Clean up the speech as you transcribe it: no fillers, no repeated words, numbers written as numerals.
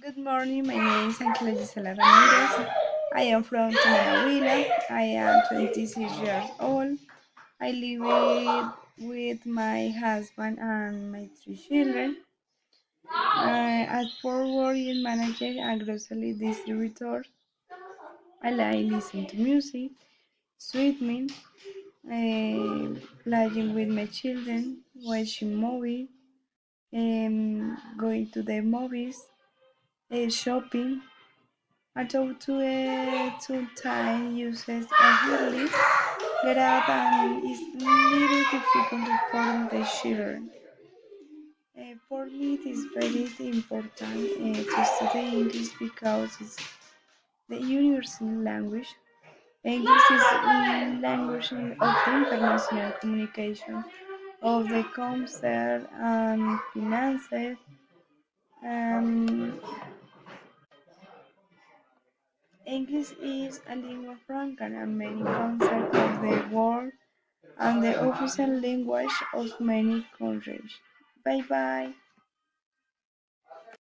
Good morning, my name is Angela Gisela Ramirez. I am from Tumanahuila. I am 26 years old. I live with my husband and my three children. As for working manager and grocery distributor, I like listen to music, swimming, playing with my children, watching movies, going to the movies, shopping. Although to time uses early, get up and is little difficult for the children. For me, it is very important to study English because it's the universal language. English is language of the international communication, of the concert and finances. Um, English is a lingua franca in many countries of the world and the official language of many countries. Bye bye.